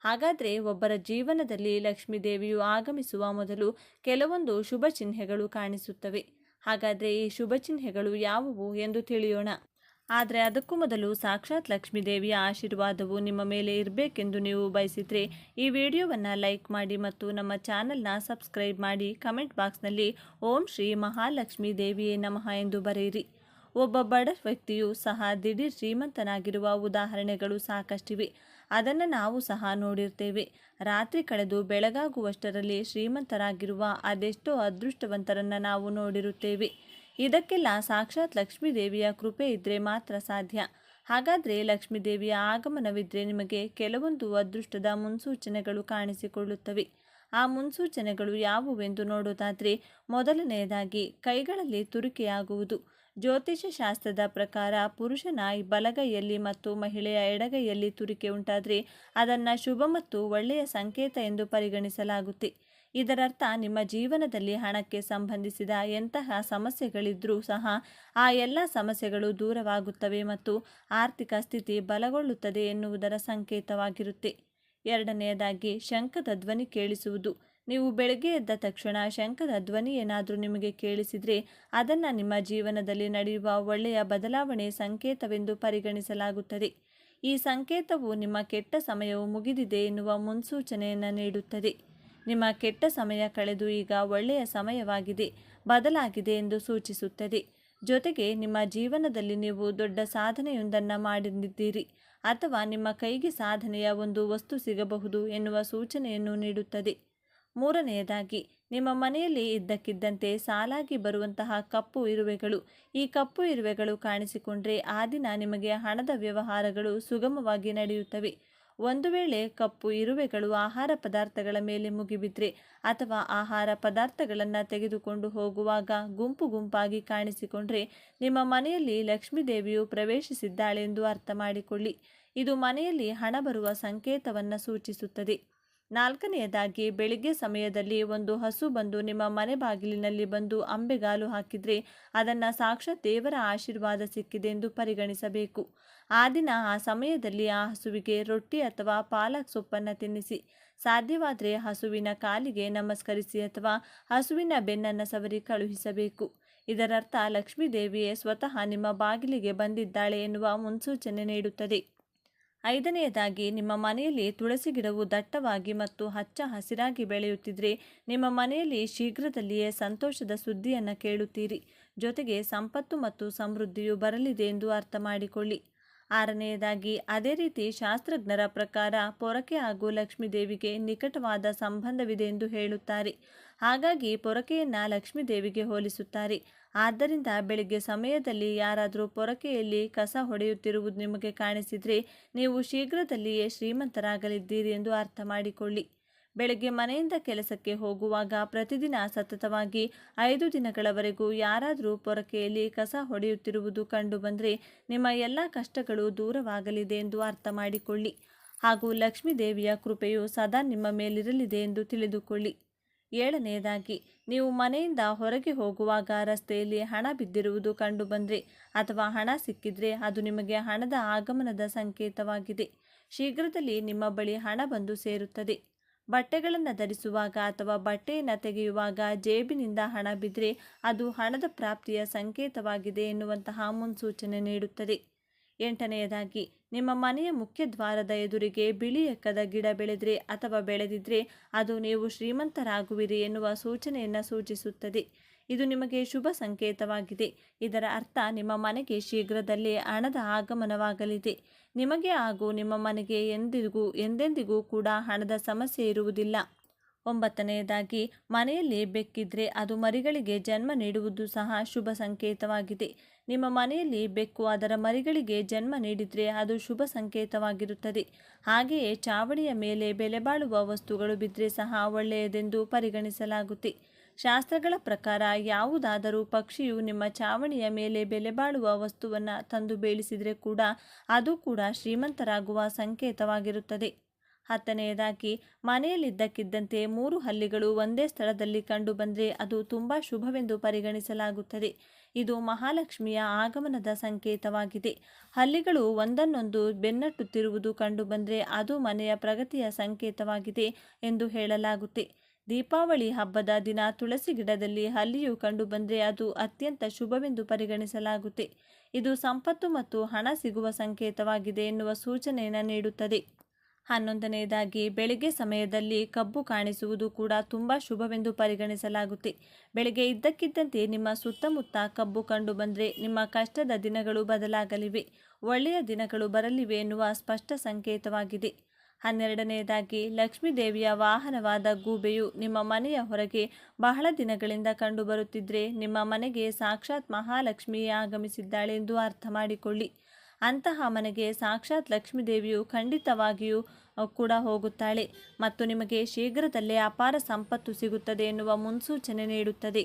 ಹಾಗಾದರೆ ಒಬ್ಬರ ಜೀವನದಲ್ಲಿ ಲಕ್ಷ್ಮೀ ದೇವಿಯು ಆಗಮಿಸುವ ಮೊದಲು ಕೆಲವೊಂದು ಶುಭ ಚಿಹ್ನೆಗಳು ಕಾಣಿಸುತ್ತವೆ. ಹಾಗಾದರೆ ಈ ಶುಭ ಚಿಹ್ನೆಗಳು ಯಾವುವು ಎಂದು ತಿಳಿಯೋಣ. ಆದರೆ ಅದಕ್ಕೂ ಮೊದಲು ಸಾಕ್ಷಾತ್ ಲಕ್ಷ್ಮೀ ದೇವಿಯ ಆಶೀರ್ವಾದವು ನಿಮ್ಮ ಮೇಲೆ ಇರಬೇಕೆಂದು ನೀವು ಬಯಸಿದರೆ ಈ ವಿಡಿಯೋವನ್ನು ಲೈಕ್ ಮಾಡಿ ಮತ್ತು ನಮ್ಮ ಚಾನಲ್ನ ಸಬ್ಸ್ಕ್ರೈಬ್ ಮಾಡಿ. ಕಮೆಂಟ್ ಬಾಕ್ಸ್ನಲ್ಲಿ ಓಂ ಶ್ರೀ ಮಹಾಲಕ್ಷ್ಮೀ ದೇವಿಯೇ ನಮಃ ಎಂದು ಬರೆಯಿರಿ. ಒಬ್ಬ ಬಡ ವ್ಯಕ್ತಿಯು ಸಹ ದಿಢೀರ್ ಶ್ರೀಮಂತನಾಗಿರುವ ಉದಾಹರಣೆಗಳು ಸಾಕಷ್ಟಿವೆ. ಅದನ್ನು ನಾವು ಸಹ ನೋಡಿರ್ತೇವೆ. ರಾತ್ರಿ ಕಳೆದು ಬೆಳಗಾಗುವಷ್ಟರಲ್ಲಿ ಶ್ರೀಮಂತರಾಗಿರುವ ಅದೆಷ್ಟೋ ಅದೃಷ್ಟವಂತರನ್ನು ನಾವು ನೋಡಿರುತ್ತೇವೆ. ಇದಕ್ಕೆಲ್ಲ ಸಾಕ್ಷಾತ್ ಲಕ್ಷ್ಮೀ ದೇವಿಯ ಕೃಪೆ ಇದ್ದರೆ ಮಾತ್ರ ಸಾಧ್ಯ. ಹಾಗಾದರೆ ಲಕ್ಷ್ಮೀ ದೇವಿಯ ಆಗಮನವಿದ್ದರೆ ನಿಮಗೆ ಕೆಲವೊಂದು ಅದೃಷ್ಟದ ಮುನ್ಸೂಚನೆಗಳು ಕಾಣಿಸಿಕೊಳ್ಳುತ್ತವೆ. ಆ ಮುನ್ಸೂಚನೆಗಳು ಯಾವುವೆಂದು ನೋಡೋದಾದರೆ, ಮೊದಲನೆಯದಾಗಿ ಕೈಗಳಲ್ಲಿ ತುರಿಕೆಯಾಗುವುದು. ಜ್ಯೋತಿಷ್ಯ ಶಾಸ್ತ್ರದ ಪ್ರಕಾರ ಪುರುಷನ ಬಲಗೈಯಲ್ಲಿ ಮತ್ತು ಮಹಿಳೆಯ ಎಡಗೈಯಲ್ಲಿ ತುರಿಕೆ ಉಂಟಾದರೆ ಅದನ್ನು ಶುಭ ಮತ್ತು ಒಳ್ಳೆಯ ಸಂಕೇತ ಎಂದು ಪರಿಗಣಿಸಲಾಗುತ್ತೆ. ಇದರರ್ಥ ನಿಮ್ಮ ಜೀವನದಲ್ಲಿ ಹಣಕ್ಕೆ ಸಂಬಂಧಿಸಿದ ಎಂತಹ ಸಮಸ್ಯೆಗಳಿದ್ರೂ ಸಹ ಆ ಎಲ್ಲ ಸಮಸ್ಯೆಗಳು ದೂರವಾಗುತ್ತವೆ ಮತ್ತು ಆರ್ಥಿಕ ಸ್ಥಿತಿ ಬಲಗೊಳ್ಳುತ್ತದೆ ಎನ್ನುವುದರ ಸಂಕೇತವಾಗಿರುತ್ತೆ. ಎರಡನೆಯದಾಗಿ ಶಂಖದ ಧ್ವನಿ ಕೇಳಿಸುವುದು. ನೀವು ಬೆಳಗ್ಗೆ ಎದ್ದ ತಕ್ಷಣ ಶಂಖದ ಧ್ವನಿ ಏನಾದರೂ ನಿಮಗೆ ಕೇಳಿಸಿದರೆ ಅದನ್ನು ನಿಮ್ಮ ಜೀವನದಲ್ಲಿ ನಡೆಯುವ ಒಳ್ಳೆಯ ಬದಲಾವಣೆ ಸಂಕೇತವೆಂದು ಪರಿಗಣಿಸಲಾಗುತ್ತದೆ. ಈ ಸಂಕೇತವು ನಿಮ್ಮ ಕೆಟ್ಟ ಸಮಯವು ಮುಗಿದಿದೆ ಎನ್ನುವ ಮುನ್ಸೂಚನೆಯನ್ನು ನೀಡುತ್ತದೆ. ನಿಮ್ಮ ಕೆಟ್ಟ ಸಮಯ ಕಳೆದು ಈಗ ಒಳ್ಳೆಯ ಸಮಯವಾಗಿದೆ, ಬದಲಾಗಿದೆ ಎಂದು ಸೂಚಿಸುತ್ತದೆ. ಜೊತೆಗೆ ನಿಮ್ಮ ಜೀವನದಲ್ಲಿ ನೀವು ದೊಡ್ಡ ಸಾಧನೆಯೊಂದನ್ನು ಮಾಡಿದ್ದೀರಿ ಅಥವಾ ನಿಮ್ಮ ಕೈಗೆ ಸಾಧನೆಯ ಒಂದು ವಸ್ತು ಸಿಗಬಹುದು ಎನ್ನುವ ಸೂಚನೆಯನ್ನು ನೀಡುತ್ತದೆ. ಮೂರನೆಯದಾಗಿ ನಿಮ್ಮ ಮನೆಯಲ್ಲಿ ಇದ್ದಕ್ಕಿದ್ದಂತೆ ಸಾಲಾಗಿ ಬರುವಂತಹ ಕಪ್ಪು ಇರುವೆಗಳು. ಈ ಕಪ್ಪು ಇರುವೆಗಳು ಕಾಣಿಸಿಕೊಂಡ್ರೆ ಆ ದಿನ ನಿಮಗೆ ಹಣದ ವ್ಯವಹಾರಗಳು ಸುಗಮವಾಗಿ ನಡೆಯುತ್ತವೆ. ಒಂದು ವೇಳೆ ಕಪ್ಪು ಇರುವೆಗಳು ಆಹಾರ ಪದಾರ್ಥಗಳ ಮೇಲೆ ಮುಗಿಬಿದ್ರೆ ಅಥವಾ ಆಹಾರ ಪದಾರ್ಥಗಳನ್ನು ತೆಗೆದುಕೊಂಡು ಹೋಗುವಾಗ ಗುಂಪು ಗುಂಪಾಗಿ ಕಾಣಿಸಿಕೊಂಡ್ರೆ ನಿಮ್ಮ ಮನೆಯಲ್ಲಿ ಲಕ್ಷ್ಮೀ ದೇವಿಯು ಪ್ರವೇಶಿಸಿದ್ದಾಳೆಂದು ಅರ್ಥ ಮಾಡಿಕೊಳ್ಳಿ. ಇದು ಮನೆಯಲ್ಲಿ ಹಣ ಬರುವ ಸಂಕೇತವನ್ನು ಸೂಚಿಸುತ್ತದೆ. ನಾಲ್ಕನೆಯದಾಗಿ ಬೆಳಿಗ್ಗೆ ಸಮಯದಲ್ಲಿ ಒಂದು ಹಸು ಬಂದು ನಿಮ್ಮ ಮನೆ ಬಾಗಿಲಿನಲ್ಲಿ ಬಂದು ಅಂಬೆಗಾಲು ಹಾಕಿದರೆ ಅದನ್ನು ಸಾಕ್ಷಾತ್ ದೇವರ ಆಶೀರ್ವಾದ ಸಿಕ್ಕಿದೆ ಎಂದು ಪರಿಗಣಿಸಬೇಕು. ಆ ದಿನ ಆ ಸಮಯದಲ್ಲಿ ಆ ಹಸುವಿಗೆ ರೊಟ್ಟಿ ಅಥವಾ ಪಾಲಕ್ ಸೊಪ್ಪನ್ನು ತಿನ್ನಿಸಿ. ಸಾಧ್ಯವಾದರೆ ಹಸುವಿನ ಕಾಲಿಗೆ ನಮಸ್ಕರಿಸಿ ಅಥವಾ ಹಸುವಿನ ಬೆನ್ನನ್ನು ಸವರಿ ಕಳುಹಿಸಬೇಕು. ಇದರರ್ಥ ಲಕ್ಷ್ಮೀ ದೇವಿಯೇ ಸ್ವತಃ ನಿಮ್ಮ ಬಾಗಿಲಿಗೆ ಬಂದಿದ್ದಾಳೆ ಎನ್ನುವ ಮುನ್ಸೂಚನೆ ನೀಡುತ್ತದೆ. ಐದನೆಯದಾಗಿ ನಿಮ್ಮ ಮನೆಯಲ್ಲಿ ತುಳಸಿ ಗಿಡವು ದಟ್ಟವಾಗಿ ಮತ್ತು ಹಚ್ಚ ಹಸಿರಾಗಿ ಬೆಳೆಯುತ್ತಿದ್ದರೆ ನಿಮ್ಮ ಮನೆಯಲ್ಲಿ ಶೀಘ್ರದಲ್ಲಿಯೇ ಸಂತೋಷದ ಸುದ್ದಿಯನ್ನು ಕೇಳುತ್ತೀರಿ. ಜೊತೆಗೆ ಸಂಪತ್ತು ಮತ್ತು ಸಮೃದ್ಧಿಯು ಬರಲಿದೆ ಎಂದು ಅರ್ಥ ಮಾಡಿಕೊಳ್ಳಿ. ಆರನೆಯದಾಗಿ ಅದೇ ರೀತಿ ಶಾಸ್ತ್ರಜ್ಞರ ಪ್ರಕಾರ ಪೊರಕೆ ಹಾಗೂ ಲಕ್ಷ್ಮೀ ದೇವಿಗೆ ನಿಕಟವಾದ ಸಂಬಂಧವಿದೆ ಎಂದು ಹೇಳುತ್ತಾರೆ. ಹಾಗಾಗಿ ಪೊರಕೆಯನ್ನು ಲಕ್ಷ್ಮೀ ದೇವಿಗೆ ಹೋಲಿಸುತ್ತಾರೆ. ಆದ್ದರಿಂದ ಬೆಳಿಗ್ಗೆ ಸಮಯದಲ್ಲಿ ಯಾರಾದರೂ ಪೊರಕೆಯಲ್ಲಿ ಕಸ ಹೊಡೆಯುತ್ತಿರುವುದು ನಿಮಗೆ ಕಾಣಿಸಿದರೆ ನೀವು ಶೀಘ್ರದಲ್ಲಿಯೇ ಶ್ರೀಮಂತರಾಗಲಿದ್ದೀರಿ ಎಂದು ಅರ್ಥ ಮಾಡಿಕೊಳ್ಳಿ. ಬೆಳಗ್ಗೆ ಮನೆಯಿಂದ ಕೆಲಸಕ್ಕೆ ಹೋಗುವಾಗ ಪ್ರತಿದಿನ ಸತತವಾಗಿ 5 ದಿನಗಳವರೆಗೂ ಯಾರಾದರೂ ಪೊರಕೆಯಲ್ಲಿ ಕಸ ಹೊಡೆಯುತ್ತಿರುವುದು ಕಂಡುಬಂದರೆ ನಿಮ್ಮ ಎಲ್ಲ ಕಷ್ಟಗಳು ದೂರವಾಗಲಿದೆ ಎಂದು ಅರ್ಥ ಮಾಡಿಕೊಳ್ಳಿ ಹಾಗೂ ಲಕ್ಷ್ಮೀ ದೇವಿಯ ಕೃಪೆಯು ಸದಾ ನಿಮ್ಮ ಮೇಲಿರಲಿದೆ ಎಂದು ತಿಳಿದುಕೊಳ್ಳಿ. ಏಳನೆಯದಾಗಿ ನೀವು ಮನೆಯಿಂದ ಹೊರಗೆ ಹೋಗುವಾಗ ರಸ್ತೆಯಲ್ಲಿ ಹಣ ಬಿದ್ದಿರುವುದು ಕಂಡುಬಂದರೆ ಅಥವಾ ಹಣ ಸಿಕ್ಕಿದ್ರೆ ಅದು ನಿಮಗೆ ಹಣದ ಆಗಮನದ ಸಂಕೇತವಾಗಿದೆ. ಶೀಘ್ರದಲ್ಲಿ ನಿಮ್ಮ ಬಳಿ ಹಣ ಬಂದು ಸೇರುತ್ತದೆ. ಬಟ್ಟೆಗಳನ್ನು ಧರಿಸುವಾಗ ಅಥವಾ ಬಟ್ಟೆಯನ್ನು ತೆಗೆಯುವಾಗ ಜೇಬಿನಿಂದ ಹಣ ಬಿದ್ದರೆ ಅದು ಹಣದ ಪ್ರಾಪ್ತಿಯ ಸಂಕೇತವಾಗಿದೆ ಎನ್ನುವಂತಹ ಮುನ್ಸೂಚನೆ ನೀಡುತ್ತದೆ. ಎಂಟನೆಯದಾಗಿ ನಿಮ್ಮ ಮನೆಯ ಮುಖ್ಯ ದ್ವಾರದ ಎದುರಿಗೆ ಬಿಳಿ ಎಕ್ಕದ ಗಿಡ ಬೆಳೆದರೆ ಅಥವಾ ಬೆಳೆದಿದ್ದರೆ ಅದು ನೀವು ಶ್ರೀಮಂತರಾಗುವಿರಿ ಎನ್ನುವ ಸೂಚನೆಯನ್ನು ಸೂಚಿಸುತ್ತದೆ. ಇದು ನಿಮಗೆ ಶುಭ ಸಂಕೇತವಾಗಿದೆ. ಇದರ ಅರ್ಥ ನಿಮ್ಮ ಮನೆಗೆ ಶೀಘ್ರದಲ್ಲೇ ಹಣದ ಆಗಮನವಾಗಲಿದೆ. ನಿಮಗೆ ಹಾಗೂ ನಿಮ್ಮ ಮನೆಗೆ ಎಂದೆಂದಿಗೂ ಕೂಡ ಹಣದ ಸಮಸ್ಯೆ ಇರುವುದಿಲ್ಲ. 9ನೇದಾಗಿ, ಮನೆಯಲ್ಲಿ ಬೆಕ್ಕಿದ್ರೆ ಅದು ಮರಿಗಳಿಗೆ ಜನ್ಮ ನೀಡುವುದು ಸಹ ಶುಭ ಸಂಕೇತವಾಗಿದೆ. ನಿಮ್ಮ ಮನೆಯಲ್ಲಿ ಬೆಕ್ಕು ಅದರ ಮರಿಗಳಿಗೆ ಜನ್ಮ ನೀಡಿದರೆ ಅದು ಶುಭ ಸಂಕೇತವಾಗಿರುತ್ತದೆ. ಹಾಗೆಯೇ ಚಾವಡಿಯ ಮೇಲೆ ಬೆಲೆಬಾಳುವ ವಸ್ತುಗಳು ಬಿದ್ದರೆ ಸಹ ಒಳ್ಳೆಯದೆಂದು ಪರಿಗಣಿಸಲಾಗುತ್ತೆ. ಶಾಸ್ತ್ರಗಳ ಪ್ರಕಾರ ಯಾವುದಾದರೂ ಪಕ್ಷಿಯು ನಿಮ್ಮ ಚಾವಣಿಯ ಮೇಲೆ ಬೆಲೆಬಾಳುವ ವಸ್ತುವನ್ನು ತಂದು ಬೀಳಿಸಿದರೆ ಕೂಡ ಅದು ಕೂಡ ಶ್ರೀಮಂತರಾಗುವ ಸಂಕೇತವಾಗಿರುತ್ತದೆ. 10ನೇದಾಗಿ, ಮನೆಯಲ್ಲಿದ್ದಕ್ಕಿದ್ದಂತೆ 3 ಹಲ್ಲಿಗಳು ಒಂದೇ ಸ್ಥಳದಲ್ಲಿ ಕಂಡುಬಂದರೆ ಅದು ತುಂಬ ಶುಭವೆಂದು ಪರಿಗಣಿಸಲಾಗುತ್ತದೆ. ಇದು ಮಹಾಲಕ್ಷ್ಮಿಯ ಆಗಮನದ ಸಂಕೇತವಾಗಿದೆ. ಹಲ್ಲಿಗಳು ಒಂದನ್ನೊಂದು ಬೆನ್ನಟ್ಟುತ್ತಿರುವುದು ಕಂಡುಬಂದರೆ ಅದು ಮನೆಯ ಪ್ರಗತಿಯ ಸಂಕೇತವಾಗಿದೆ ಎಂದು ಹೇಳಲಾಗುತ್ತೆ. ದೀಪಾವಳಿ ಹಬ್ಬದ ದಿನ ತುಳಸಿ ಗಿಡದಲ್ಲಿ ಹಲ್ಲಿಯು ಕಂಡುಬಂದರೆ ಅದು ಅತ್ಯಂತ ಶುಭವೆಂದು ಪರಿಗಣಿಸಲಾಗುತ್ತೆ. ಇದು ಸಂಪತ್ತು ಮತ್ತು ಹಣ ಸಿಗುವ ಸಂಕೇತವಾಗಿದೆ ಎನ್ನುವ ಸೂಚನೆಯನ್ನು ನೀಡುತ್ತದೆ. 11ನೇದಾಗಿ, ಬೆಳಿಗ್ಗೆ ಸಮಯದಲ್ಲಿ ಕಬ್ಬು ಕಾಣಿಸುವುದು ಕೂಡ ತುಂಬ ಶುಭವೆಂದು ಪರಿಗಣಿಸಲಾಗುತ್ತೆ. ಬೆಳಗ್ಗೆ ಇದ್ದಕ್ಕಿದ್ದಂತೆ ನಿಮ್ಮ ಸುತ್ತಮುತ್ತ ಕಬ್ಬು ಕಂಡುಬಂದರೆ ನಿಮ್ಮ ಕಷ್ಟದ ದಿನಗಳು ಬದಲಾಗಲಿವೆ, ಒಳ್ಳೆಯ ದಿನಗಳು ಬರಲಿವೆ ಎನ್ನುವ ಸ್ಪಷ್ಟ ಸಂಕೇತವಾಗಿದೆ. 12ನೇದಾಗಿ, ಲಕ್ಷ್ಮೀ ದೇವಿಯ ವಾಹನವಾದ ಗೂಬೆಯು ನಿಮ್ಮ ಮನೆಯ ಹೊರಗೆ ಬಹಳ ದಿನಗಳಿಂದ ಕಂಡುಬರುತ್ತಿದ್ದರೆ ನಿಮ್ಮ ಮನೆಗೆ ಸಾಕ್ಷಾತ್ ಮಹಾಲಕ್ಷ್ಮಿಯೇ ಆಗಮಿಸಿದ್ದಾಳೆ ಎಂದು ಅರ್ಥ ಮಾಡಿಕೊಳ್ಳಿ. ಅಂತಹ ಮನೆಗೆ ಸಾಕ್ಷಾತ್ ಲಕ್ಷ್ಮೀ ದೇವಿಯು ಖಂಡಿತವಾಗಿಯೂ ಕೂಡ ಹೋಗುತ್ತಾಳೆ ಮತ್ತು ನಿಮಗೆ ಶೀಘ್ರದಲ್ಲೇ ಅಪಾರ ಸಂಪತ್ತು ಸಿಗುತ್ತದೆ ಎನ್ನುವ ಮುನ್ಸೂಚನೆ ನೀಡುತ್ತದೆ.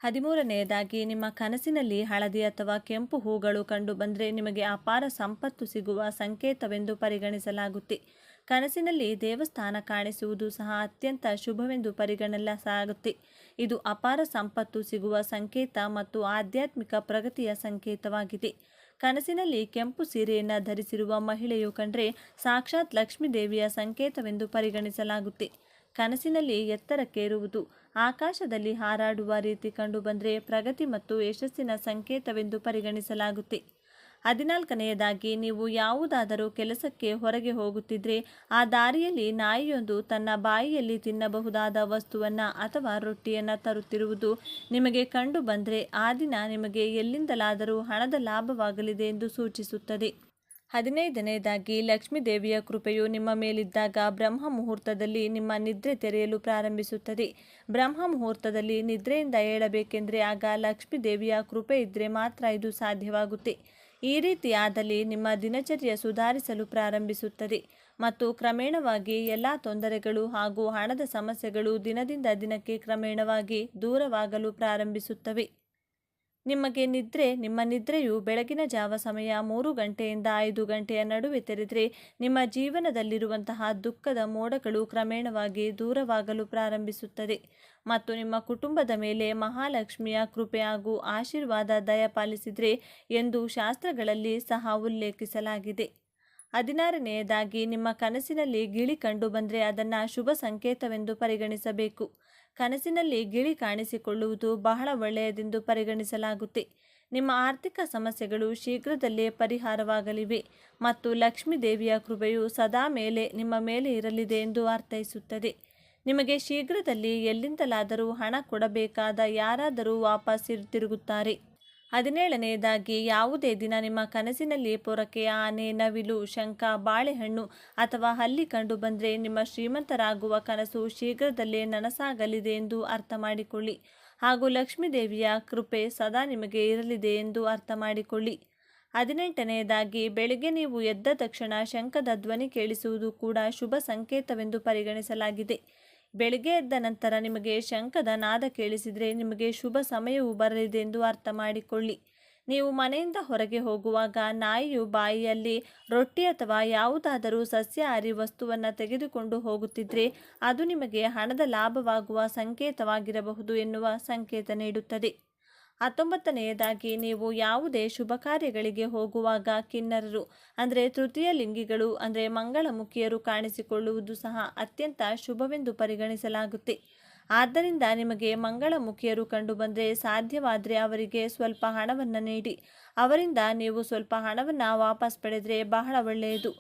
13ನೇದಾಗಿ, ನಿಮ್ಮ ಕನಸಿನಲ್ಲಿ ಹಳದಿ ಅಥವಾ ಕೆಂಪು ಹೂಗಳು ಕಂಡುಬಂದರೆ ನಿಮಗೆ ಅಪಾರ ಸಂಪತ್ತು ಸಿಗುವ ಸಂಕೇತವೆಂದು ಪರಿಗಣಿಸಲಾಗುತ್ತೆ. ಕನಸಿನಲ್ಲಿ ದೇವಸ್ಥಾನ ಕಾಣಿಸುವುದು ಸಹ ಅತ್ಯಂತ ಶುಭವೆಂದು ಪರಿಗಣಿಸಲಾಗುತ್ತೆ. ಇದು ಅಪಾರ ಸಂಪತ್ತು ಸಿಗುವ ಸಂಕೇತ ಮತ್ತು ಆಧ್ಯಾತ್ಮಿಕ ಪ್ರಗತಿಯ ಸಂಕೇತವಾಗಿದೆ. ಕನಸಿನಲ್ಲಿ ಕೆಂಪು ಸೀರೆಯನ್ನು ಧರಿಸಿರುವ ಮಹಿಳೆಯು ಕಂಡ್ರೆ ಸಾಕ್ಷಾತ್ ಲಕ್ಷ್ಮೀ ದೇವಿಯ ಸಂಕೇತವೆಂದು ಪರಿಗಣಿಸಲಾಗುತ್ತೆ. ಕನಸಿನಲ್ಲಿ ಎತ್ತರಕ್ಕೇರುವುದು, ಆಕಾಶದಲ್ಲಿ ಹಾರಾಡುವ ರೀತಿ ಕಂಡುಬಂದರೆ ಪ್ರಗತಿ ಮತ್ತು ಯಶಸ್ಸಿನ ಸಂಕೇತವೆಂದು ಪರಿಗಣಿಸಲಾಗುತ್ತೆ. 14ನೇದಾಗಿ, ನೀವು ಯಾವುದಾದರೂ ಕೆಲಸಕ್ಕೆ ಹೊರಗೆ ಹೋಗುತ್ತಿದ್ದರೆ ಆ ದಾರಿಯಲ್ಲಿ ನಾಯಿಯೊಂದು ತನ್ನ ಬಾಯಿಯಲ್ಲಿ ತಿನ್ನಬಹುದಾದ ವಸ್ತುವನ್ನು ಅಥವಾ ರೊಟ್ಟಿಯನ್ನು ತರುತ್ತಿರುವುದು ನಿಮಗೆ ಕಂಡು ಬಂದರೆ ಆ ದಿನ ನಿಮಗೆ ಎಲ್ಲಿಂದಲಾದರೂ ಹಣದ ಲಾಭವಾಗಲಿದೆ ಎಂದು ಸೂಚಿಸುತ್ತದೆ. 15ನೇದಾಗಿ, ಲಕ್ಷ್ಮೀ ದೇವಿಯ ಕೃಪೆಯು ನಿಮ್ಮ ಮೇಲಿದ್ದಾಗ ಬ್ರಹ್ಮ ಮುಹೂರ್ತದಲ್ಲಿ ನಿಮ್ಮ ನಿದ್ರೆ ತೆರೆಯಲು ಪ್ರಾರಂಭಿಸುತ್ತದೆ. ಬ್ರಹ್ಮ ಮುಹೂರ್ತದಲ್ಲಿ ನಿದ್ರೆಯಿಂದ ಏಳಬೇಕೆಂದರೆ ಆಗ ಲಕ್ಷ್ಮೀ ದೇವಿಯ ಕೃಪೆ ಇದ್ದರೆ ಮಾತ್ರ ಇದು ಸಾಧ್ಯವಾಗುತ್ತೆ. ಈ ರೀತಿ ಆದಲ್ಲಿ ನಿಮ್ಮ ದಿನಚರ್ಯ ಸುಧಾರಿಸಲು ಪ್ರಾರಂಭಿಸುತ್ತದೆ ಮತ್ತು ಕ್ರಮೇಣವಾಗಿ ಎಲ್ಲ ತೊಂದರೆಗಳು ಹಾಗೂ ಹಣದ ಸಮಸ್ಯೆಗಳು ದಿನದಿಂದ ದಿನಕ್ಕೆ ಕ್ರಮೇಣವಾಗಿ ದೂರವಾಗಲು ಪ್ರಾರಂಭಿಸುತ್ತವೆ. ನಿಮ್ಮ ನಿದ್ರೆಯು ಬೆಳಗಿನ ಜಾವ ಸಮಯ 3 ಗಂಟೆಯಿಂದ 5 ಗಂಟೆಯ ನಡುವೆ ತೆರೆದರೆ ನಿಮ್ಮ ಜೀವನದಲ್ಲಿರುವಂತಹ ದುಃಖದ ಮೋಡಗಳು ಕ್ರಮೇಣವಾಗಿ ದೂರವಾಗಲು ಪ್ರಾರಂಭಿಸುತ್ತದೆ ಮತ್ತು ನಿಮ್ಮ ಕುಟುಂಬದ ಮೇಲೆ ಮಹಾಲಕ್ಷ್ಮಿಯ ಕೃಪೆ ಹಾಗೂ ಆಶೀರ್ವಾದ ದಯಪಾಲಿಸಿದರೆ ಎಂದು ಶಾಸ್ತ್ರಗಳಲ್ಲಿ ಸಹ ಉಲ್ಲೇಖಿಸಲಾಗಿದೆ. 16ನೇದಾಗಿ, ನಿಮ್ಮ ಕನಸಿನಲ್ಲಿ ಗಿಳಿ ಕಂಡುಬಂದರೆ ಅದನ್ನು ಶುಭ ಸಂಕೇತವೆಂದು ಪರಿಗಣಿಸಬೇಕು. ಕನಸಿನಲ್ಲಿ ಗಿಳಿ ಕಾಣಿಸಿಕೊಳ್ಳುವುದು ಬಹಳ ಒಳ್ಳೆಯದೆಂದು ಪರಿಗಣಿಸಲಾಗುತ್ತೆ. ನಿಮ್ಮ ಆರ್ಥಿಕ ಸಮಸ್ಯೆಗಳು ಶೀಘ್ರದಲ್ಲೇ ಪರಿಹಾರವಾಗಲಿವೆ ಮತ್ತು ಲಕ್ಷ್ಮೀ ದೇವಿಯ ಕೃಪೆಯು ಸದಾ ನಿಮ್ಮ ಮೇಲೆ ಇರಲಿದೆ ಎಂದು ಅರ್ಥೈಸುತ್ತದೆ. ನಿಮಗೆ ಶೀಘ್ರದಲ್ಲಿ ಎಲ್ಲಿಂದಲಾದರೂ ಹಣ ಕೊಡಬೇಕಾದ ಯಾರಾದರೂ ವಾಪಸ್ ತಿರುಗುತ್ತಾರೆ. 17ನೇದಾಗಿ, ಯಾವುದೇ ದಿನ ನಿಮ್ಮ ಕನಸಿನಲ್ಲಿ ಪೊರಕೆ, ಆನೆ, ನವಿಲು, ಶಂಖ, ಬಾಳೆಹಣ್ಣು ಅಥವಾ ಹಲ್ಲಿ ಕಂಡುಬಂದರೆ ನಿಮ್ಮ ಶ್ರೀಮಂತರಾಗುವ ಕನಸು ಶೀಘ್ರದಲ್ಲೇ ನನಸಾಗಲಿದೆ ಎಂದು ಅರ್ಥ ಮಾಡಿಕೊಳ್ಳಿ ಹಾಗೂ ಲಕ್ಷ್ಮೀ ದೇವಿಯ ಕೃಪೆ ಸದಾ ನಿಮಗೆ ಇರಲಿದೆ ಎಂದು ಅರ್ಥ ಮಾಡಿಕೊಳ್ಳಿ. 18ನೇದಾಗಿ, ಬೆಳಿಗ್ಗೆ ನೀವು ಎದ್ದ ತಕ್ಷಣ ಶಂಖದ ಧ್ವನಿ ಕೇಳಿಸುವುದು ಕೂಡ ಶುಭ ಸಂಕೇತವೆಂದು ಪರಿಗಣಿಸಲಾಗಿದೆ. ಬೆಳಿಗ್ಗೆ ಎದ್ದ ನಂತರ ನಿಮಗೆ ಶಂಖದ ನಾದ ಕೇಳಿಸಿದರೆ ನಿಮಗೆ ಶುಭ ಸಮಯವು ಬರಲಿದೆ ಎಂದು ಅರ್ಥ ಮಾಡಿಕೊಳ್ಳಿ. ನೀವು ಮನೆಯಿಂದ ಹೊರಗೆ ಹೋಗುವಾಗ ನಾಯಿಯು ಬಾಯಿಯಲ್ಲಿ ರೊಟ್ಟಿ ಅಥವಾ ಯಾವುದಾದರೂ ಸಸ್ಯಾಹಾರಿ ವಸ್ತುವನ್ನು ತೆಗೆದುಕೊಂಡು ಹೋಗುತ್ತಿದ್ದರೆ ಅದು ನಿಮಗೆ ಹಣದ ಲಾಭವಾಗುವ ಸಂಕೇತವಾಗಿರಬಹುದು ಎನ್ನುವ ಸಂಕೇತ ನೀಡುತ್ತದೆ. 19ನೇದಾಗಿ, ನೀವು ಯಾವುದೇ ಶುಭ ಕಾರ್ಯಗಳಿಗೆ ಹೋಗುವಾಗ ಕಿನ್ನರರು ಅಂದರೆ ತೃತೀಯ ಲಿಂಗಿಗಳು ಅಂದರೆ ಮಂಗಳಮುಖಿಯರು ಕಾಣಿಸಿಕೊಳ್ಳುವುದು ಸಹ ಅತ್ಯಂತ ಶುಭವೆಂದು ಪರಿಗಣಿಸಲಾಗುತ್ತೆ. ಆದ್ದರಿಂದ ನಿಮಗೆ ಮಂಗಳಮುಖಿಯರು ಕಂಡುಬಂದರೆ ಸಾಧ್ಯವಾದರೆ ಅವರಿಗೆ ಸ್ವಲ್ಪ ಹಣವನ್ನು ನೀಡಿ ಅವರಿಂದ ನೀವು ಸ್ವಲ್ಪ ಹಣವನ್ನು ವಾಪಸ್ ಪಡೆದರೆ ಬಹಳ ಒಳ್ಳೆಯದು.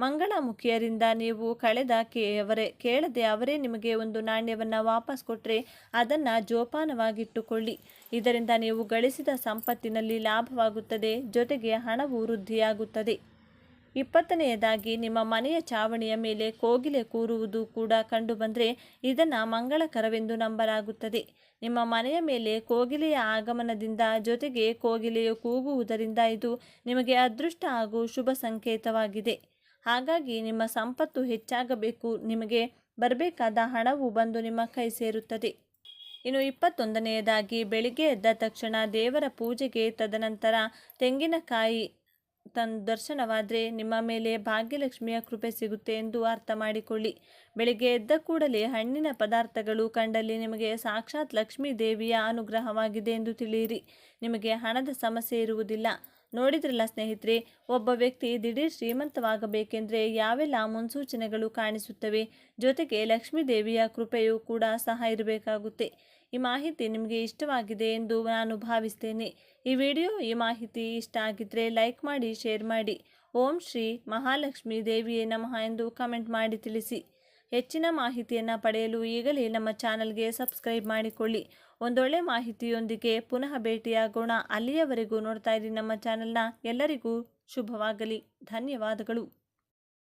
ಮಂಗಳಮುಖಿಯರಿಂದ ನೀವು ಕೇಳದೆ ಅವರೇ ನಿಮಗೆ ಒಂದು ನಾಣ್ಯವನ್ನು ವಾಪಸ್ ಕೊಟ್ಟರೆ ಅದನ್ನು ಜೋಪಾನವಾಗಿಟ್ಟುಕೊಳ್ಳಿ. ಇದರಿಂದ ನೀವು ಗಳಿಸಿದ ಸಂಪತ್ತಿನಲ್ಲಿ ಲಾಭವಾಗುತ್ತದೆ, ಜೊತೆಗೆ ಹಣವು ವೃದ್ಧಿಯಾಗುತ್ತದೆ. 20ನೇದಾಗಿ, ನಿಮ್ಮ ಮನೆಯ ಚಾವಣಿಯ ಮೇಲೆ ಕೋಗಿಲೆ ಕೂರುವುದು ಕೂಡ ಕಂಡುಬಂದರೆ ಇದನ್ನು ಮಂಗಳಕರವೆಂದು ನಂಬಲಾಗುತ್ತದೆ. ನಿಮ್ಮ ಮನೆಯ ಮೇಲೆ ಕೋಗಿಲೆಯ ಆಗಮನದಿಂದ ಜೊತೆಗೆ ಕೋಗಿಲೆಯು ಕೂಗುವುದರಿಂದ ಇದು ನಿಮಗೆ ಅದೃಷ್ಟ ಹಾಗೂ ಶುಭ ಸಂಕೇತವಾಗಿದೆ. ಹಾಗಾಗಿ ನಿಮ್ಮ ಸಂಪತ್ತು ಹೆಚ್ಚಾಗಬೇಕು, ನಿಮಗೆ ಬರಬೇಕಾದ ಹಣವು ಬಂದು ನಿಮ್ಮ ಕೈ ಸೇರುತ್ತದೆ. ಇನ್ನು 21ನೇದಾಗಿ, ಬೆಳಿಗ್ಗೆ ಎದ್ದ ತಕ್ಷಣ ದೇವರ ಪೂಜೆಗೆ ತದನಂತರ ತೆಂಗಿನಕಾಯಿ ದರ್ಶನವಾದರೆ ನಿಮ್ಮ ಮೇಲೆ ಭಾಗ್ಯಲಕ್ಷ್ಮಿಯ ಕೃಪೆ ಸಿಗುತ್ತೆ ಎಂದು ಅರ್ಥ ಮಾಡಿಕೊಳ್ಳಿ. ಬೆಳಿಗ್ಗೆ ಎದ್ದ ಕೂಡಲೇ ಹಣ್ಣಿನ ಪದಾರ್ಥಗಳು ಕಂಡಲ್ಲಿ ನಿಮಗೆ ಸಾಕ್ಷಾತ್ ಲಕ್ಷ್ಮೀ ದೇವಿಯ ಅನುಗ್ರಹವಾಗಿದೆ ಎಂದು ತಿಳಿಯಿರಿ. ನಿಮಗೆ ಹಣದ ಸಮಸ್ಯೆ ಇರುವುದಿಲ್ಲ. ನೋಡಿದ್ರಲ್ಲ ಸ್ನೇಹಿತರೆ, ಒಬ್ಬ ವ್ಯಕ್ತಿ ದಿಢೀರ್ ಶ್ರೀಮಂತವಾಗಬೇಕೆಂದರೆ ಯಾವೆಲ್ಲ ಮುನ್ಸೂಚನೆಗಳು ಕಾಣಿಸುತ್ತವೆ, ಜೊತೆಗೆ ಲಕ್ಷ್ಮೀ ದೇವಿಯ ಕೃಪೆಯೂ ಕೂಡ ಸಹ ಇರಬೇಕಾಗುತ್ತೆ. ಈ ಮಾಹಿತಿ ನಿಮಗೆ ಇಷ್ಟವಾಗಿದೆ ಎಂದು ನಾನು ಭಾವಿಸ್ತೇನೆ. ಈ ಮಾಹಿತಿ ಇಷ್ಟ ಆಗಿದ್ದರೆ ಲೈಕ್ ಮಾಡಿ, ಶೇರ್ ಮಾಡಿ. ಓಂ ಶ್ರೀ ಮಹಾಲಕ್ಷ್ಮೀ ದೇವಿಯೇ ನಮಃ ಎಂದು ಕಮೆಂಟ್ ಮಾಡಿ ತಿಳಿಸಿ. ಹೆಚ್ಚಿನ ಮಾಹಿತಿಯನ್ನು ಪಡೆಯಲು ಈಗಲೇ ನಮ್ಮ ಚಾನಲ್ಗೆ ಸಬ್ಸ್ಕ್ರೈಬ್ ಮಾಡಿಕೊಳ್ಳಿ. ಒಂದೊಳ್ಳೆ ಮಾಹಿತಿಯೊಂದಿಗೆ ಪುನಃ ಭೇಟಿಯಾಗೋಣ. ಅಲ್ಲಿಯವರೆಗೂ ನೋಡ್ತಾ ಇರಿ ನಮ್ಮ ಚಾನಲ್ನ. ಎಲ್ಲರಿಗೂ ಶುಭವಾಗಲಿ. ಧನ್ಯವಾದಗಳು.